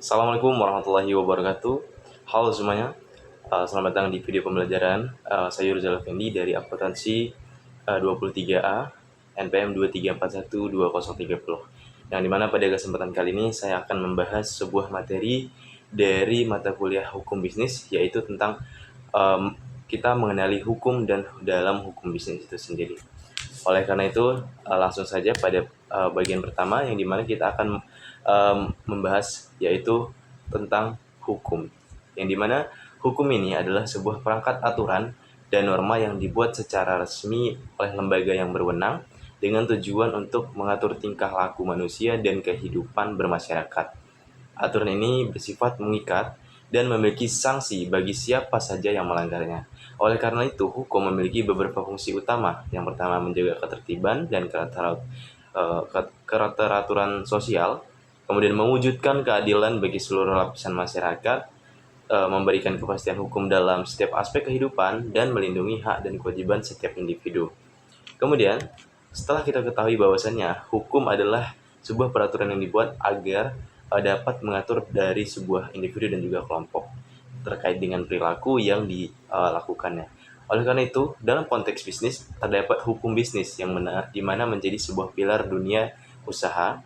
Assalamualaikum warahmatullahi wabarakatuh. Halo semuanya, selamat datang di video pembelajaran. Saya Yurzal Effendi dari akuntansi 23A NPM 2341203. Yang dimana pada kesempatan kali ini saya akan membahas sebuah materi dari mata kuliah hukum bisnis, yaitu tentang kita mengenali hukum dan dalam hukum bisnis itu sendiri. Oleh karena itu, langsung saja pada bagian pertama yang dimana kita akan membahas yaitu tentang hukum. Yang dimana hukum ini adalah sebuah perangkat aturan dan norma yang dibuat secara resmi oleh lembaga yang berwenang dengan tujuan untuk mengatur tingkah laku manusia dan kehidupan bermasyarakat. Aturan ini bersifat mengikat dan memiliki sanksi bagi siapa saja yang melanggarnya. Oleh karena itu, hukum memiliki beberapa fungsi utama. Yang pertama, menjaga ketertiban dan keteraturan sosial, kemudian mewujudkan keadilan bagi seluruh lapisan masyarakat, memberikan kepastian hukum dalam setiap aspek kehidupan, dan melindungi hak dan kewajiban setiap individu. Kemudian, setelah kita ketahui bahwasannya hukum adalah sebuah peraturan yang dibuat agar dapat mengatur dari sebuah individu dan juga kelompok terkait dengan perilaku yang dilakukannya. Oleh karena itu, dalam konteks bisnis terdapat hukum bisnis yang dimana menjadi sebuah pilar dunia usaha,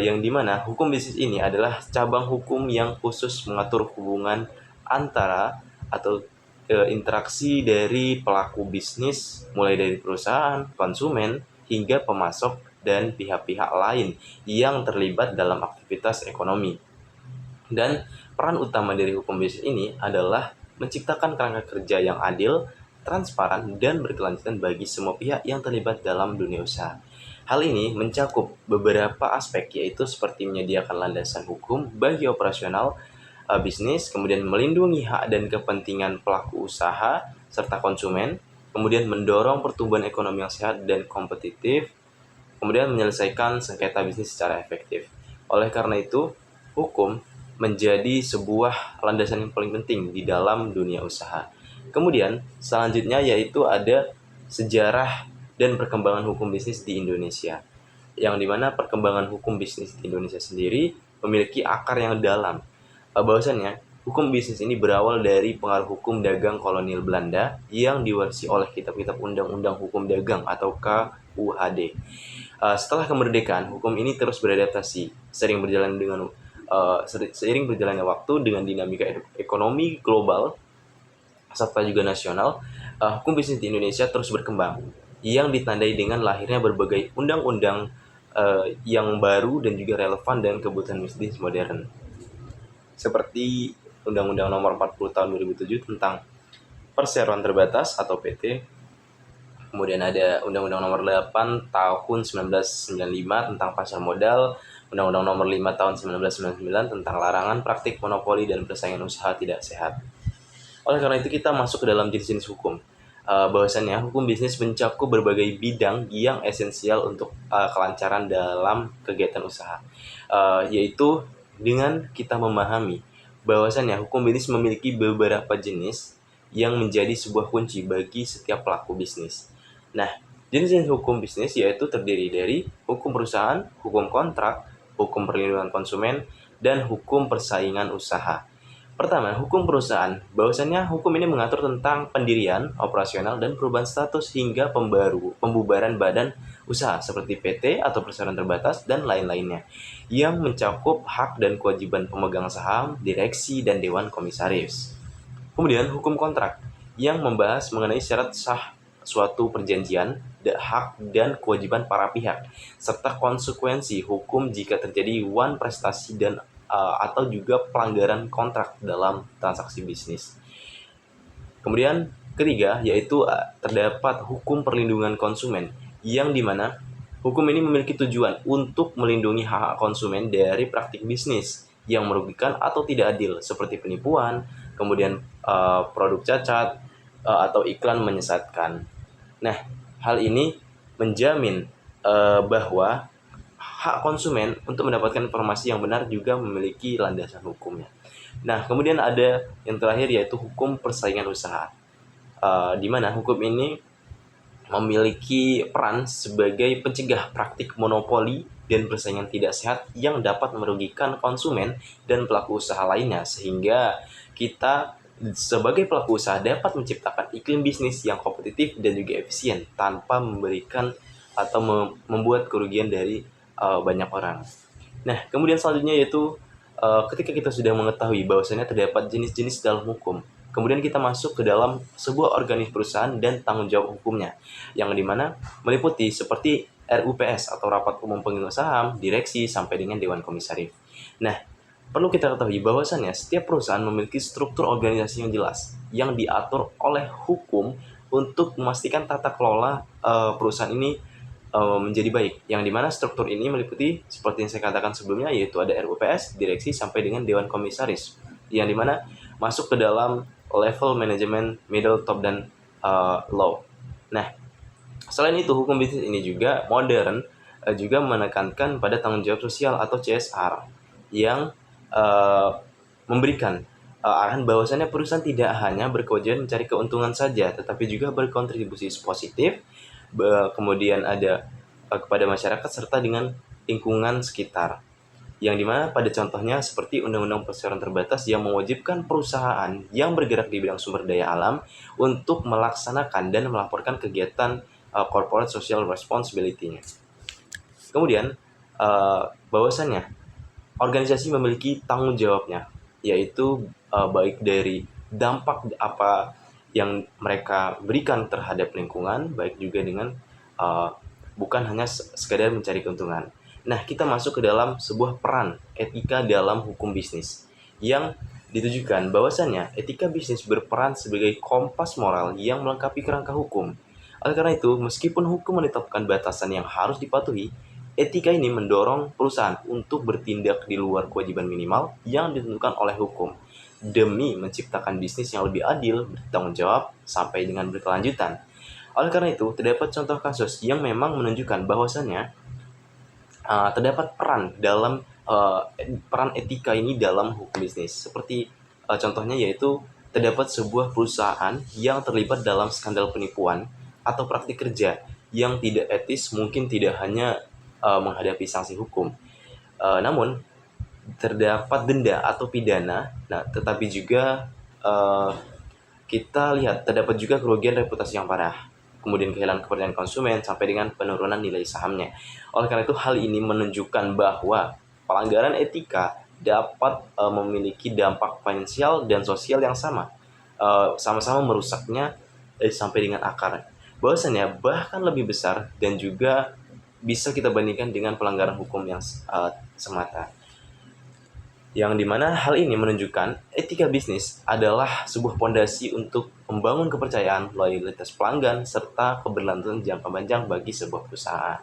yang dimana hukum bisnis ini adalah cabang hukum yang khusus mengatur hubungan antara atau interaksi dari pelaku bisnis, mulai dari perusahaan, konsumen, hingga pemasok dan pihak-pihak lain yang terlibat dalam aktivitas ekonomi. Dan peran utama dari hukum bisnis ini adalah menciptakan kerangka kerja yang adil, transparan, dan berkelanjutan bagi semua pihak yang terlibat dalam dunia usaha. Hal ini mencakup beberapa aspek, yaitu seperti menyediakan landasan hukum bagi operasional bisnis, kemudian melindungi hak dan kepentingan pelaku usaha serta konsumen, kemudian mendorong pertumbuhan ekonomi yang sehat dan kompetitif, kemudian menyelesaikan sengketa bisnis secara efektif. Oleh karena itu, hukum menjadi sebuah landasan yang paling penting di dalam dunia usaha. Kemudian, selanjutnya yaitu ada sejarah dan perkembangan hukum bisnis di Indonesia, yang dimana perkembangan hukum bisnis di Indonesia sendiri memiliki akar yang dalam. Bahwasannya, hukum bisnis ini berawal dari pengaruh hukum dagang kolonial Belanda yang diwarisi oleh kitab-kitab undang-undang hukum dagang atau KUHD. Setelah kemerdekaan, hukum ini terus beradaptasi, seiring berjalannya waktu dengan dinamika ekonomi global serta juga nasional. Hukum bisnis di Indonesia terus berkembang, yang ditandai dengan lahirnya berbagai undang-undang yang baru dan juga relevan dengan kebutuhan bisnis modern, seperti Undang-Undang Nomor 40 Tahun 2007 tentang Perseroan Terbatas atau PT. Kemudian ada Undang-Undang Nomor 8 Tahun 1995 tentang pasar modal, Undang-Undang Nomor 5 Tahun 1999 tentang larangan praktik monopoli dan persaingan usaha tidak sehat. Oleh karena itu, kita masuk ke dalam jenis-jenis hukum. Bahwasannya hukum bisnis mencakup berbagai bidang yang esensial untuk kelancaran dalam kegiatan usaha, yaitu dengan kita memahami bahwasannya hukum bisnis memiliki beberapa jenis yang menjadi sebuah kunci bagi setiap pelaku bisnis. Nah, jenis-jenis hukum bisnis yaitu terdiri dari hukum perusahaan, hukum kontrak, hukum perlindungan konsumen, dan hukum persaingan usaha. Pertama, hukum perusahaan. Bahwasannya hukum ini mengatur tentang pendirian, operasional, dan perubahan status hingga pembubaran badan usaha seperti PT atau perseroan terbatas dan lain-lainnya, yang mencakup hak dan kewajiban pemegang saham, direksi, dan dewan komisaris. Kemudian hukum kontrak yang membahas mengenai syarat sah suatu perjanjian, hak dan kewajiban para pihak, serta konsekuensi hukum jika terjadi prestasi dan atau juga pelanggaran kontrak dalam transaksi bisnis. Kemudian ketiga yaitu terdapat hukum perlindungan konsumen, yang dimana hukum ini memiliki tujuan untuk melindungi hak konsumen dari praktik bisnis yang merugikan atau tidak adil seperti penipuan, kemudian produk cacat atau iklan menyesatkan. Nah, hal ini menjamin bahwa hak konsumen untuk mendapatkan informasi yang benar juga memiliki landasan hukumnya. Nah, kemudian ada yang terakhir yaitu hukum persaingan usaha, di mana hukum ini memiliki peran sebagai pencegah praktik monopoli dan persaingan tidak sehat yang dapat merugikan konsumen dan pelaku usaha lainnya, sehingga kita sebagai pelaku usaha dapat menciptakan iklim bisnis yang kompetitif dan juga efisien tanpa memberikan atau membuat kerugian dari banyak orang. Nah, kemudian selanjutnya yaitu ketika kita sudah mengetahui bahwasannya terdapat jenis-jenis dalam hukum, kemudian kita masuk ke dalam sebuah organisasi perusahaan dan tanggung jawab hukumnya, yang dimana meliputi seperti RUPS atau Rapat Umum Pemegang Saham, Direksi, sampai dengan Dewan Komisaris. Nah, perlu kita ketahui bahwasannya setiap perusahaan memiliki struktur organisasi yang jelas, yang diatur oleh hukum untuk memastikan tata kelola perusahaan ini menjadi baik, yang dimana struktur ini meliputi seperti yang saya katakan sebelumnya, yaitu ada RUPS, direksi, sampai dengan Dewan Komisaris, yang dimana masuk ke dalam level manajemen, middle, top, dan low. Nah, selain itu hukum bisnis ini juga modern, juga menekankan pada tanggung jawab sosial atau CSR, yang memberikan arahan bahwasannya perusahaan tidak hanya berkewajiban mencari keuntungan saja, tetapi juga berkontribusi positif, kemudian ada kepada masyarakat serta dengan lingkungan sekitar. Yang dimana pada contohnya seperti Undang-Undang Perseroan Terbatas yang mewajibkan perusahaan yang bergerak di bidang sumber daya alam untuk melaksanakan dan melaporkan kegiatan corporate social responsibility-nya. Kemudian bahwasannya organisasi memiliki tanggung jawabnya, yaitu baik dari dampak apa yang mereka berikan terhadap lingkungan, baik juga dengan bukan hanya sekadar mencari keuntungan. Nah, kita masuk ke dalam sebuah peran etika dalam hukum bisnis, yang ditujukan bahwasannya etika bisnis berperan sebagai kompas moral yang melengkapi kerangka hukum. Oleh karena itu, meskipun hukum menetapkan batasan yang harus dipatuhi, etika ini mendorong perusahaan untuk bertindak di luar kewajiban minimal yang ditentukan oleh hukum, demi menciptakan bisnis yang lebih adil, bertanggung jawab, sampai dengan berkelanjutan. Oleh karena itu, terdapat contoh kasus yang memang menunjukkan bahwasannya terdapat peran etika ini dalam hukum bisnis. Seperti contohnya yaitu terdapat sebuah perusahaan yang terlibat dalam skandal penipuan atau praktik kerja yang tidak etis, mungkin tidak hanya menghadapi sanksi hukum, namun terdapat denda atau pidana. Nah, tetapi juga kita lihat terdapat juga kerugian reputasi yang parah, kemudian kehilangan kepercayaan konsumen, sampai dengan penurunan nilai sahamnya. Oleh karena itu, hal ini menunjukkan bahwa pelanggaran etika dapat memiliki dampak finansial dan sosial yang sama-sama merusaknya sampai dengan akar. Bahwasanya bahkan lebih besar dan juga bisa kita bandingkan dengan pelanggaran hukum yang semata. Yang dimana hal ini menunjukkan etika bisnis adalah sebuah pondasi untuk membangun kepercayaan, loyalitas pelanggan, serta keberlangsungan jangka panjang bagi sebuah perusahaan.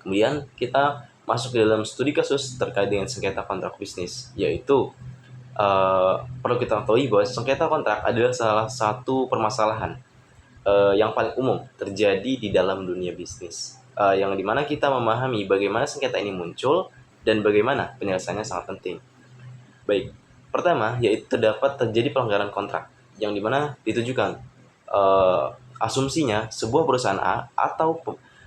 Kemudian kita masuk ke dalam studi kasus terkait dengan sengketa kontrak bisnis, yaitu perlu kita ketahui bahwa sengketa kontrak adalah salah satu permasalahan yang paling umum terjadi di dalam dunia bisnis, yang dimana kita memahami bagaimana sengketa ini muncul dan bagaimana penyelesaiannya sangat penting. Baik, pertama yaitu terdapat terjadi pelanggaran kontrak, yang dimana ditujukan asumsinya sebuah perusahaan A atau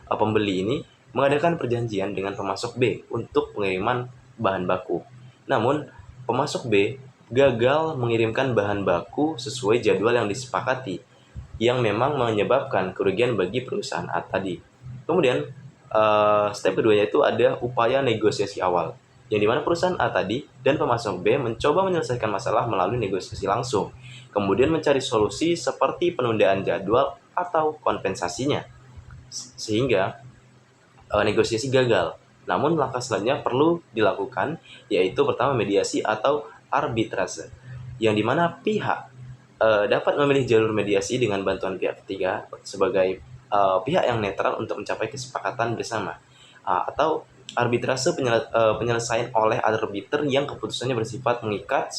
pembeli ini mengadakan perjanjian dengan pemasok B untuk pengiriman bahan baku. Namun, pemasok B gagal mengirimkan bahan baku sesuai jadwal yang disepakati, yang memang menyebabkan kerugian bagi perusahaan A tadi. Kemudian, step kedua yaitu ada upaya negosiasi awal, yang dimana perusahaan A tadi dan pemasok B mencoba menyelesaikan masalah melalui negosiasi langsung, kemudian mencari solusi seperti penundaan jadwal atau kompensasinya, sehingga negosiasi gagal. Namun langkah selanjutnya perlu dilakukan, yaitu pertama mediasi atau arbitrase, yang dimana pihak dapat memilih jalur mediasi dengan bantuan pihak ketiga sebagai pihak yang netral untuk mencapai kesepakatan bersama, atau arbitrase penyelesaian oleh arbiter yang keputusannya bersifat mengikat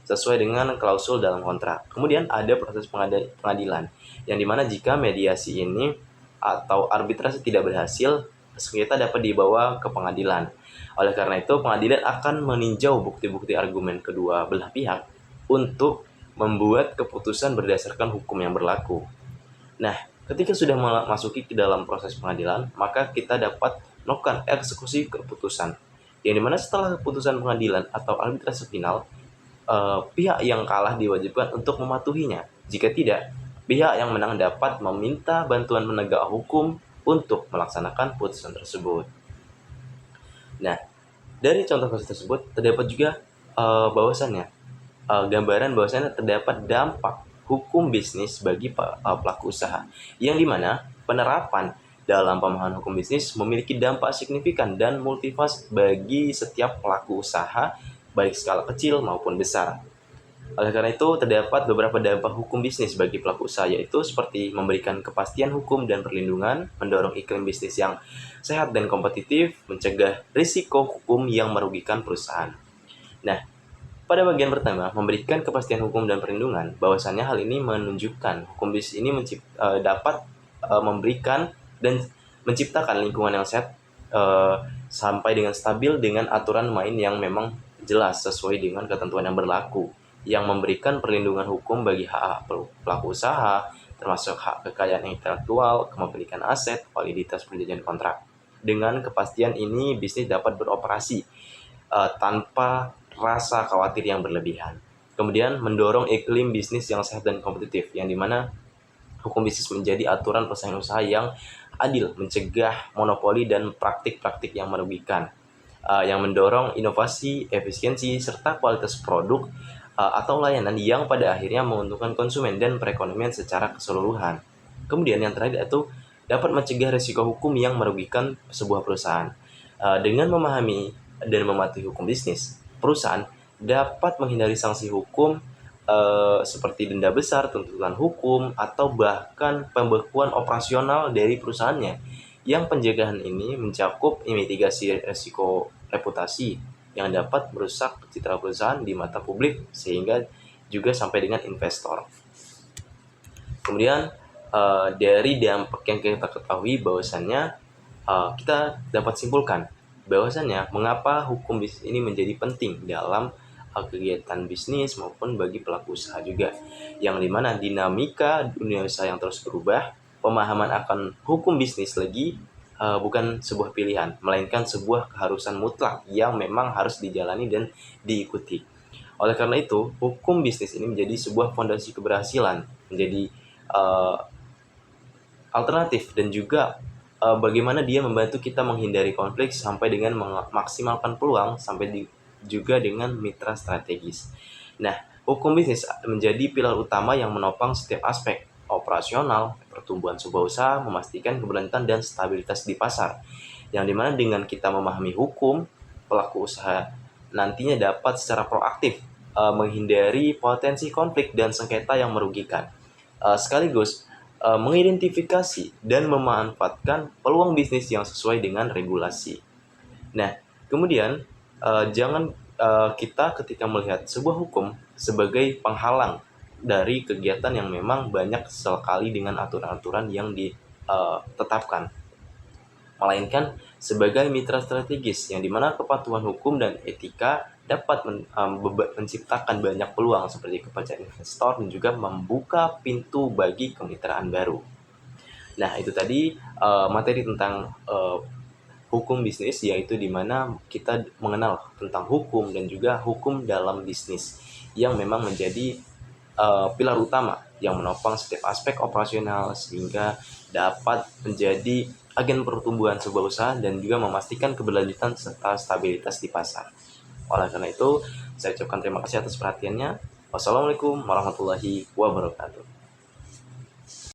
sesuai dengan klausul dalam kontrak. Kemudian ada proses pengadilan, yang dimana jika mediasi ini atau arbitrase tidak berhasil, sengketa dapat dibawa ke pengadilan. Oleh karena itu, pengadilan akan meninjau bukti-bukti argumen kedua belah pihak untuk membuat keputusan berdasarkan hukum yang berlaku. Nah, ketika sudah memasuki ke dalam proses pengadilan, maka kita dapat melakukan eksekusi keputusan. Yang dimana setelah keputusan pengadilan atau arbitrase final, pihak yang kalah diwajibkan untuk mematuhinya. Jika tidak, pihak yang menang dapat meminta bantuan penegak hukum untuk melaksanakan putusan tersebut. Nah, dari contoh kasus tersebut terdapat juga bahwasannya gambaran bahwasannya terdapat dampak hukum bisnis bagi pelaku usaha, yang dimana penerapan dalam pemahaman hukum bisnis memiliki dampak signifikan dan multifas bagi setiap pelaku usaha, baik skala kecil maupun besar. Oleh karena itu, terdapat beberapa dampak hukum bisnis bagi pelaku usaha, yaitu seperti memberikan kepastian hukum dan perlindungan, mendorong iklim bisnis yang sehat dan kompetitif, mencegah risiko hukum yang merugikan perusahaan. Nah, pada bagian pertama, memberikan kepastian hukum dan perlindungan, bahwasannya hal ini menunjukkan hukum bisnis ini dapat memberikan dan menciptakan lingkungan yang sehat sampai dengan stabil dengan aturan main yang memang jelas sesuai dengan ketentuan yang berlaku, yang memberikan perlindungan hukum bagi hak pelaku usaha, termasuk hak kekayaan intelektual, kepemilikan aset, validitas perjanjian kontrak. Dengan kepastian ini, bisnis dapat beroperasi tanpa rasa khawatir yang berlebihan. Kemudian mendorong iklim bisnis yang sehat dan kompetitif, yang dimana hukum bisnis menjadi aturan persaingan usaha yang adil, mencegah monopoli dan praktik-praktik yang merugikan, yang mendorong inovasi, efisiensi, serta kualitas produk atau layanan yang pada akhirnya menguntungkan konsumen dan perekonomian secara keseluruhan. Kemudian yang terakhir itu dapat mencegah risiko hukum yang merugikan sebuah perusahaan. Dengan memahami dan mematuhi hukum bisnis, perusahaan dapat menghindari sanksi hukum seperti denda besar, tuntutan hukum, atau bahkan pembekuan operasional dari perusahaannya. Yang pencegahan ini mencakup mitigasi risiko reputasi yang dapat merusak citra perusahaan di mata publik sehingga juga sampai dengan investor. Kemudian dari dampak yang kita ketahui bahwasannya kita dapat simpulkan bahwasannya mengapa hukum bisnis ini menjadi penting dalam kegiatan bisnis maupun bagi pelaku usaha juga, yang dimana dinamika dunia usaha yang terus berubah, pemahaman akan hukum bisnis lagi bukan sebuah pilihan, melainkan sebuah keharusan mutlak yang memang harus dijalani dan diikuti. Oleh karena itu, hukum bisnis ini menjadi sebuah fondasi keberhasilan, menjadi alternatif, dan juga bagaimana dia membantu kita menghindari konflik sampai dengan memaksimalkan peluang sampai juga dengan mitra strategis. Nah, hukum bisnis menjadi pilar utama yang menopang setiap aspek operasional, pertumbuhan sebuah usaha, memastikan keberlanjutan dan stabilitas di pasar. Yang dimana dengan kita memahami hukum, pelaku usaha nantinya dapat secara proaktif menghindari potensi konflik dan sengketa yang merugikan. Sekaligus mengidentifikasi dan memanfaatkan peluang bisnis yang sesuai dengan regulasi. Nah, kemudian jangan kita ketika melihat sebuah hukum sebagai penghalang dari kegiatan yang memang banyak sekali dengan aturan-aturan yang ditetapkan, melainkan sebagai mitra strategis yang dimana kepatuhan hukum dan etika dapat menciptakan banyak peluang seperti kepada investor dan juga membuka pintu bagi kemitraan baru. Nah, itu tadi materi tentang hukum bisnis, yaitu dimana kita mengenal tentang hukum dan juga hukum dalam bisnis yang memang menjadi pilar utama yang menopang setiap aspek operasional sehingga dapat menjadi agen pertumbuhan sebuah usaha dan juga memastikan keberlanjutan serta stabilitas di pasar. Oleh karena itu, saya ucapkan terima kasih atas perhatiannya. Wassalamualaikum warahmatullahi wabarakatuh.